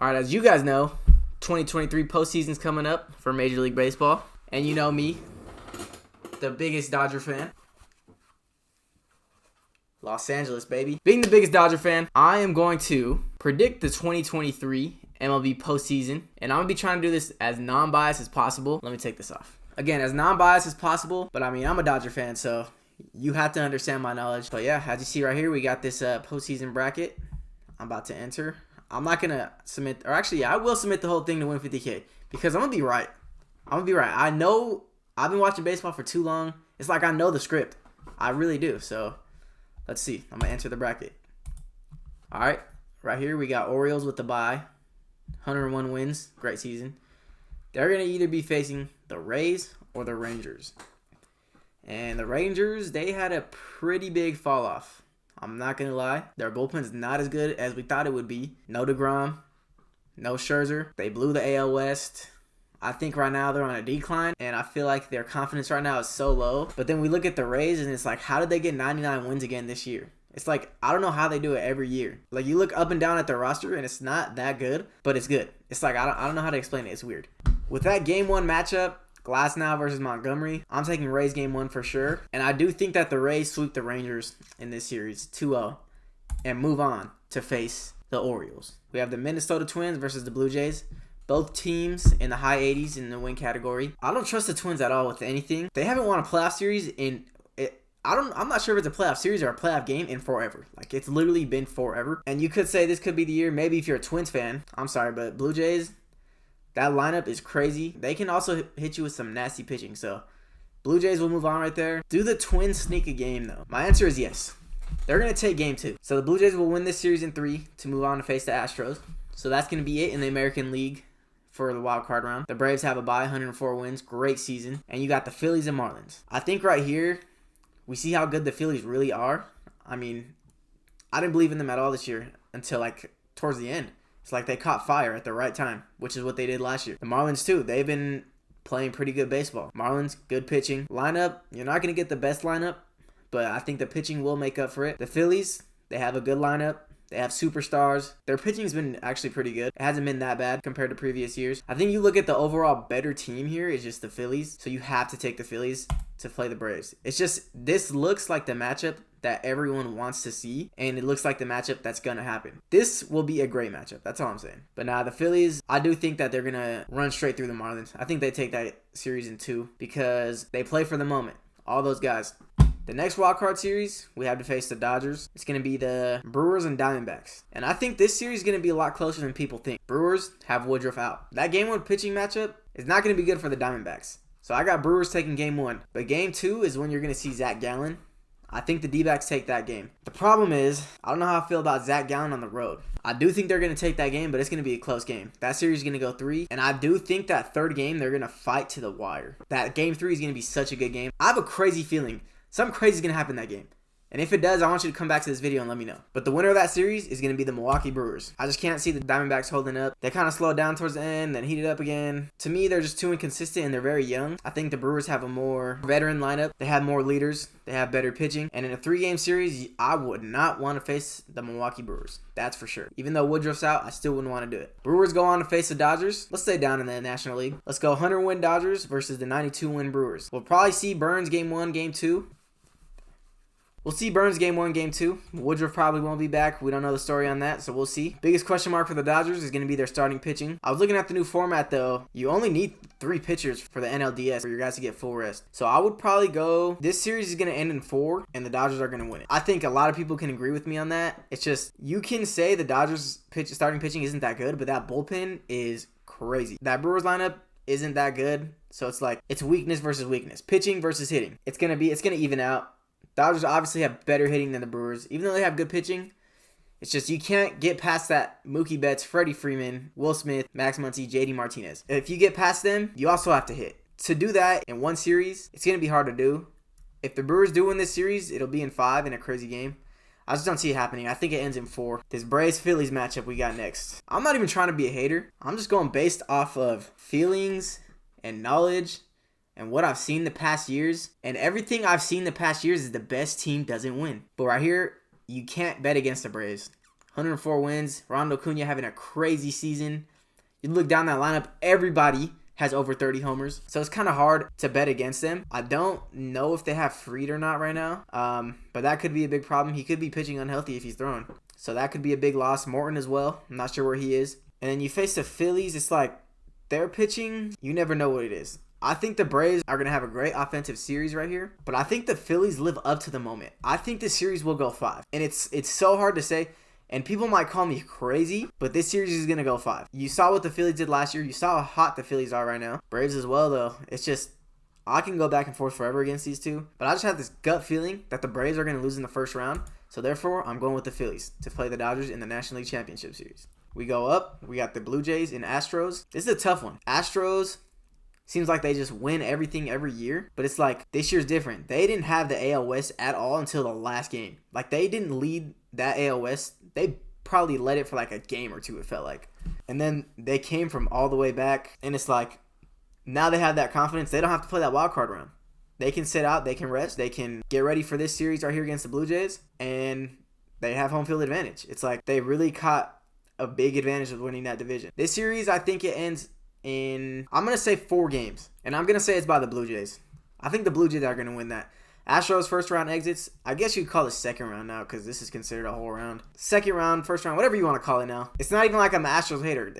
All right, as you guys know, 2023 postseason's coming up for Major League Baseball. And you know me, the biggest Dodger fan. Los Angeles, baby. Being the biggest Dodger fan, I am going to predict the 2023 MLB postseason. And I'm going to be trying to do this as non-biased as possible. Let me take this off. Again, as non-biased as possible. But I mean, I'm a Dodger fan, so you have to understand my knowledge. But yeah, as you see right here, we got this postseason bracket I'm about to enter. I'm not going to submit, or actually, yeah, I will submit the whole thing to win 50K. Because I'm going to be right. I know I've been watching baseball for too long. It's like I know the script. I really do. So let's see. I'm going to enter the bracket. All right. Right here, we got Orioles with the bye. 101 wins. Great season. They're going to either be facing the Rays or the Rangers. And the Rangers, they had a pretty big fall off. I'm not going to lie. Their bullpen's not as good as we thought it would be. No DeGrom. No Scherzer. They blew the AL West. I think right now they're on a decline, and I feel like their confidence right now is so low. But then we look at the Rays, and it's like, how did they get 99 wins again this year? It's like, I don't know how they do it every year. Like, you look up and down at their roster, and it's not that good, but it's good. It's like, I don't know how to explain it. It's weird. With that Game 1 matchup, Glasnow versus Montgomery, I'm taking Rays Game 1 for sure. And I do think that the Rays sweep the Rangers in this series 2-0 and move on to face the Orioles. We have the Minnesota Twins versus the Blue Jays. Both teams in the high 80s in the win category. I don't trust the Twins at all with anything. They haven't won a playoff series I'm not sure if it's a playoff series or a playoff game in forever. Like, it's literally been forever. And you could say this could be the year, maybe if you're a Twins fan. I'm sorry, but Blue Jays, that lineup is crazy. They can also hit you with some nasty pitching. So, Blue Jays will move on right there. Do the Twins sneak a game, though? My answer is yes. They're going to take game 2. So, the Blue Jays will win this series in 3 to move on to face the Astros. So, that's going to be it in the American League for the wild card round. The Braves have a bye, 104 wins, great season. And you got the Phillies and Marlins. I think right here, we see how good the Phillies really are. I mean, I didn't believe in them at all this year until, like, towards the end. It's like they caught fire at the right time, which is what they did last year. The Marlins, too, they've been playing pretty good baseball. Marlins, good pitching. Lineup, you're not going to get the best lineup, but I think the pitching will make up for it. The Phillies, they have a good lineup. They have superstars. Their pitching's been actually pretty good. It hasn't been that bad compared to previous years. I think you look at the overall better team here is just the Phillies. So you have to take the Phillies to play the Braves. It's just, this looks like the matchup that everyone wants to see. And it looks like the matchup that's going to happen. This will be a great matchup. That's all I'm saying. But now the Phillies, I do think that they're going to run straight through the Marlins. I think they take that series in 2 because they play for the moment. All those guys. The next wildcard series, we have to face the Dodgers. It's going to be the Brewers and Diamondbacks. And I think this series is going to be a lot closer than people think. Brewers have Woodruff out. That Game 1 pitching matchup is not going to be good for the Diamondbacks. So I got Brewers taking Game 1. But Game 2 is when you're going to see Zach Gallen. I think the D-backs take that game. The problem is, I don't know how I feel about Zach Gallen on the road. I do think they're going to take that game, but it's going to be a close game. That series is going to go 3. And I do think that third game, they're going to fight to the wire. That Game 3 is going to be such a good game. I have a crazy feeling something crazy is going to happen in that game. And if it does, I want you to come back to this video and let me know. But the winner of that series is going to be the Milwaukee Brewers. I just can't see the Diamondbacks holding up. They kind of slowed down towards the end, then heated up again. To me, they're just too inconsistent and they're very young. I think the Brewers have a more veteran lineup. They have more leaders. They have better pitching. And in a 3-game series, I would not want to face the Milwaukee Brewers. That's for sure. Even though Woodruff's out, I still wouldn't want to do it. Brewers go on to face the Dodgers. Let's stay down in the National League. Let's go 100-win Dodgers versus the 92-win Brewers. We'll probably see Burns Game 1, Game 2. We'll see Burns Game 1, Game 2. Woodruff probably won't be back. We don't know the story on that, so we'll see. Biggest question mark for the Dodgers is going to be their starting pitching. I was looking at the new format, though. You only need 3 pitchers for the NLDS for your guys to get full rest. So I would probably go, this series is going to end in 4, and the Dodgers are going to win it. I think a lot of people can agree with me on that. It's just, you can say the Dodgers starting pitching isn't that good, but that bullpen is crazy. That Brewers lineup isn't that good, so it's like, it's weakness versus weakness. Pitching versus hitting. It's going to even out. Dodgers obviously have better hitting than the Brewers. Even though they have good pitching, it's just you can't get past that Mookie Betts, Freddie Freeman, Will Smith, Max Muncy, JD Martinez. If you get past them, you also have to hit. To do that in one series, it's going to be hard to do. If the Brewers do win this series, it'll be in 5 in a crazy game. I just don't see it happening. I think it ends in 4. This Braves-Phillies matchup we got next. I'm not even trying to be a hater. I'm just going based off of feelings and knowledge and what I've seen the past years. And everything I've seen the past years is the best team doesn't win. But right here, you can't bet against the Braves. 104 wins. Ronald Acuna having a crazy season. You look down that lineup, everybody has over 30 homers. So it's kind of hard to bet against them. I don't know if they have Fried or not right now. But that could be a big problem. He could be pitching unhealthy if he's throwing. So that could be a big loss. Morton as well. I'm not sure where he is. And then you face the Phillies. It's like their pitching, you never know what it is. I think the Braves are going to have a great offensive series right here. But I think the Phillies live up to the moment. I think this series will go 5. And it's so hard to say. And people might call me crazy, but this series is going to go 5. You saw what the Phillies did last year. You saw how hot the Phillies are right now. Braves as well, though. It's just, I can go back and forth forever against these two. But I just have this gut feeling that the Braves are going to lose in the first round. So therefore, I'm going with the Phillies to play the Dodgers in the National League Championship Series. We go up. We got the Blue Jays and Astros. This is a tough one. Astros seems like they just win everything every year. But it's like, this year's different. They didn't have the AL West at all until the last game. Like, they didn't lead that AL West. They probably led it for like a game or two, it felt like. And then they came from all the way back. And it's like, now they have that confidence. They don't have to play that wild card round. They can sit out. They can rest. They can get ready for this series right here against the Blue Jays. And they have home field advantage. It's like they really caught a big advantage of winning that division. This series, I think it ends in, I'm going to say 4 games. And I'm going to say it's by the Blue Jays. I think the Blue Jays are going to win that. Astros first round exits. I guess you could call it second round now because this is considered a whole round. Second round, first round, whatever you want to call it now. It's not even like I'm an Astros hater.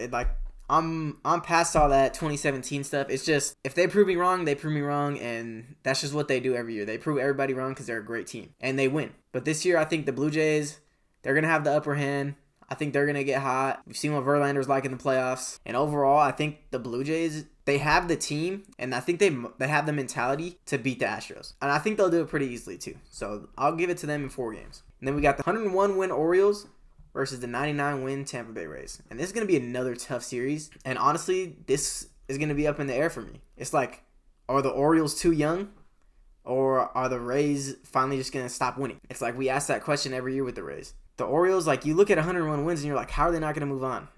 I'm past all that 2017 stuff. It's just, if they prove me wrong, they prove me wrong, and that's just what they do every year. They prove everybody wrong because they're a great team, and they win. But this year, I think the Blue Jays, they're going to have the upper hand. I think they're going to get hot. We've seen what Verlander's like in the playoffs. And overall, I think the Blue Jays, they have the team, and I think they have the mentality to beat the Astros. And I think they'll do it pretty easily, too. So I'll give it to them in 4 games. And then we got the 101-win Orioles versus the 99-win Tampa Bay Rays. And this is going to be another tough series. And honestly, this is going to be up in the air for me. It's like, are the Orioles too young? Or are the Rays finally just going to stop winning? It's like we ask that question every year with the Rays. The Orioles, like, you look at 101 wins and you're like, how are they not going to move on?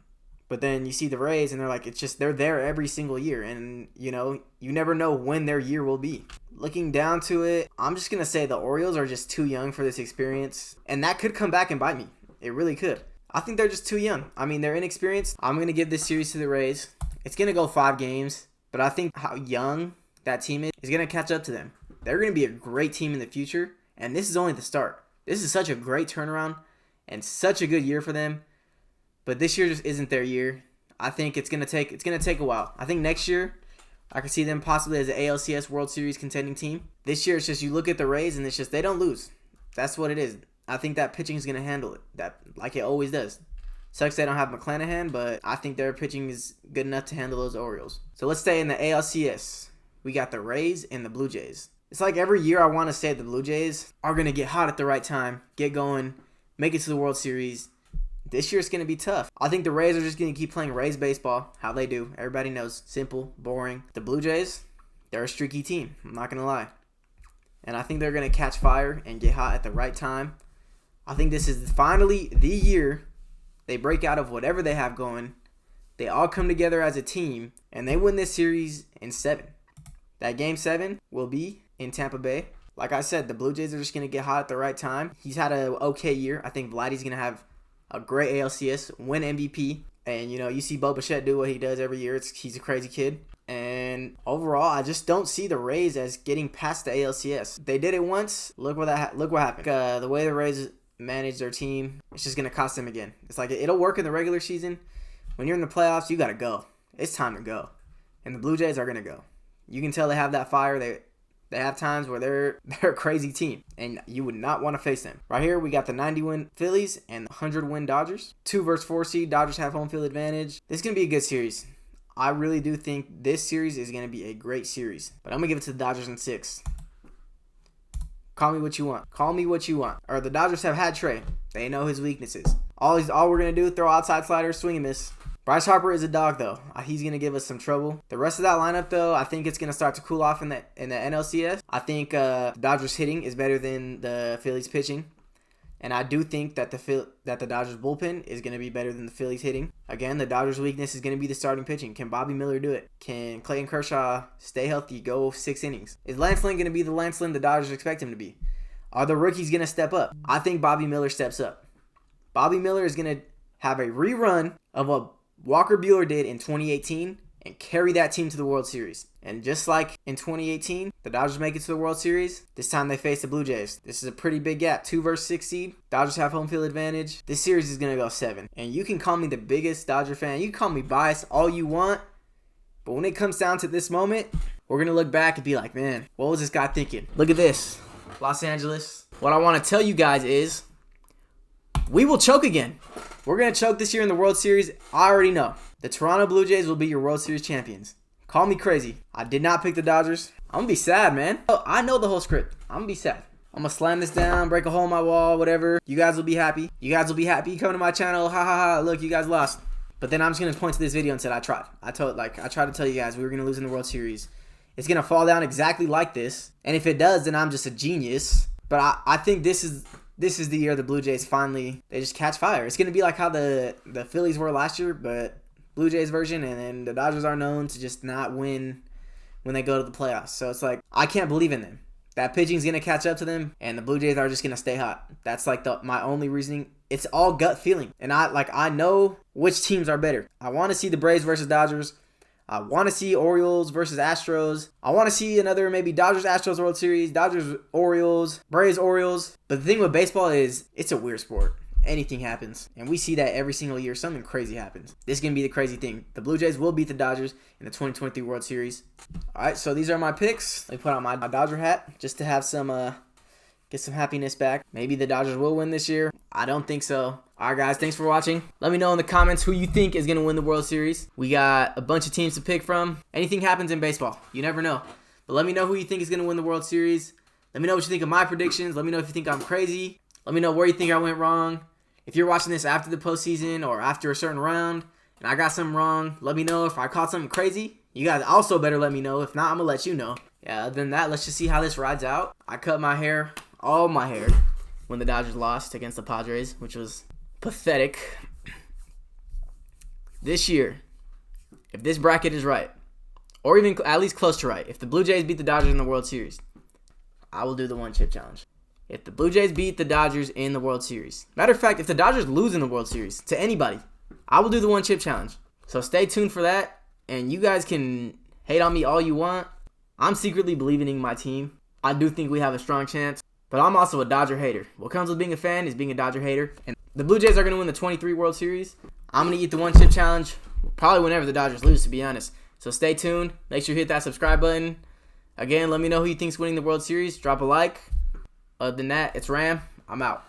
But then you see the Rays and they're like, it's just, they're there every single year. And, you know, you never know when their year will be. Looking down to it, I'm just going to say the Orioles are just too young for this experience. And that could come back and bite me. It really could. I think they're just too young. I mean, they're inexperienced. I'm going to give this series to the Rays. It's going to go 5 games. But I think how young that team is going to catch up to them. They're going to be a great team in the future. And this is only the start. This is such a great turnaround. And such a good year for them. But this year just isn't their year. I think it's gonna take a while. I think next year I could see them possibly as an ALCS World Series contending team. This year it's just you look at the Rays and it's just they don't lose. That's what it is. I think that pitching is gonna handle it. That like it always does. Sucks they don't have McClanahan, but I think their pitching is good enough to handle those Orioles. So let's stay in the ALCS. We got the Rays and the Blue Jays. It's like every year I want to say the Blue Jays are gonna get hot at the right time, get going, make it to the World Series. This year it's going to be tough. I think the Rays are just going to keep playing Rays baseball, how they do. Everybody knows. Simple, boring. The Blue Jays, they're a streaky team. I'm not going to lie. And I think they're going to catch fire and get hot at the right time. I think this is finally the year they break out of whatever they have going. They all come together as a team, and they win this series in 7. That game 7 will be in Tampa Bay. Like I said, the Blue Jays are just going to get hot at the right time. He's had an okay year. I think Vladdy's going to have a great ALCS, win MVP. And, you know, you see Bo Bichette do what he does every year. He's a crazy kid. And overall, I just don't see the Rays as getting past the ALCS. They did it once. Look what happened. The way the Rays manage their team, it's just going to cost them again. It's like it'll work in the regular season. When you're in the playoffs, you got to go. It's time to go. And the Blue Jays are going to go. You can tell they have that fire. They have times where they're a crazy team, and you would not want to face them. Right here, we got the 90-win Phillies and the 100-win Dodgers. 2 versus 4 seed. Dodgers have home field advantage. This is going to be a good series. I really do think this series is going to be a great series. But I'm going to give it to the Dodgers in 6. Call me what you want. Call me what you want. Or the Dodgers have had Trey. They know his weaknesses. All we're going to do, throw outside sliders, swing and miss. Bryce Harper is a dog, though. He's going to give us some trouble. The rest of that lineup, though, I think it's going to start to cool off in the NLCS. I think the Dodgers hitting is better than the Phillies pitching. And I do think that the Dodgers bullpen is going to be better than the Phillies hitting. Again, the Dodgers' weakness is going to be the starting pitching. Can Bobby Miller do it? Can Clayton Kershaw stay healthy, go 6 innings? Is Lance Lynn going to be the Lance Lynn the Dodgers expect him to be? Are the rookies going to step up? I think Bobby Miller steps up. Bobby Miller is going to have a rerun of what Walker Buehler did in 2018 and carry that team to the World Series. And just like in 2018, the Dodgers make it to the World Series. This time they face the Blue Jays. This is a pretty big gap. 2 versus 6 seed. Dodgers have home field advantage. This series is going to go 7. And you can call me the biggest Dodger fan. You can call me biased all you want. But when it comes down to this moment, we're going to look back and be like, man, what was this guy thinking? Look at this. Los Angeles. What I want to tell you guys is we will choke again. We're going to choke this year in the World Series. I already know. The Toronto Blue Jays will be your World Series champions. Call me crazy. I did not pick the Dodgers. I'm going to be sad, man. I know the whole script. I'm going to be sad. I'm going to slam this down, break a hole in my wall, whatever. You guys will be happy. You guys will be happy. Come to my channel. Ha ha ha. Look, you guys lost. But then I'm just going to point to this video and said I tried. I tried to tell you guys we were going to lose in the World Series. It's going to fall down exactly like this. And if it does, then I'm just a genius. But I think this is the year the Blue Jays finally, they just catch fire. It's going to be like how the Phillies were last year, but Blue Jays version. And then the Dodgers are known to just not win when they go to the playoffs. So it's like, I can't believe in them. That pitching's going to catch up to them, and the Blue Jays are just going to stay hot. That's like my only reasoning. It's all gut feeling. And I know which teams are better. I want to see the Braves versus Dodgers. I want to see Orioles versus Astros. I want to see another maybe Dodgers-Astros World Series, Dodgers-Orioles, Braves-Orioles. But the thing with baseball is it's a weird sport. Anything happens. And we see that every single year. Something crazy happens. This is going to be the crazy thing. The Blue Jays will beat the Dodgers in the 2023 World Series. All right, so these are my picks. Let me put on my Dodger hat just to have some, get some happiness back. Maybe the Dodgers will win this year. I don't think so. All right, guys, thanks for watching. Let me know in the comments who you think is going to win the World Series. We got a bunch of teams to pick from. Anything happens in baseball. You never know. But let me know who you think is going to win the World Series. Let me know what you think of my predictions. Let me know if you think I'm crazy. Let me know where you think I went wrong. If you're watching this after the postseason or after a certain round and I got something wrong, let me know. If I caught something crazy, you guys also better let me know. If not, I'm going to let you know. Yeah, other than that, let's just see how this rides out. I cut my hair, all my hair, when the Dodgers lost against the Padres, which was pathetic. This year, if this bracket is right, or even at least close to right, if the Blue Jays beat the Dodgers in the World Series, I will do the one chip challenge. If the Blue Jays beat the Dodgers in the World Series. Matter of fact, if the Dodgers lose in the World Series to anybody, I will do the one chip challenge. So stay tuned for that. And you guys can hate on me all you want. I'm secretly believing in my team. I do think we have a strong chance. But I'm also a Dodger hater. What comes with being a fan is being a Dodger hater. And the Blue Jays are going to win the 23 World Series. I'm going to eat the one chip challenge. Probably whenever the Dodgers lose, to be honest. So stay tuned. Make sure you hit that subscribe button. Again, let me know who you think's winning the World Series. Drop a like. Other than that, it's Ram. I'm out.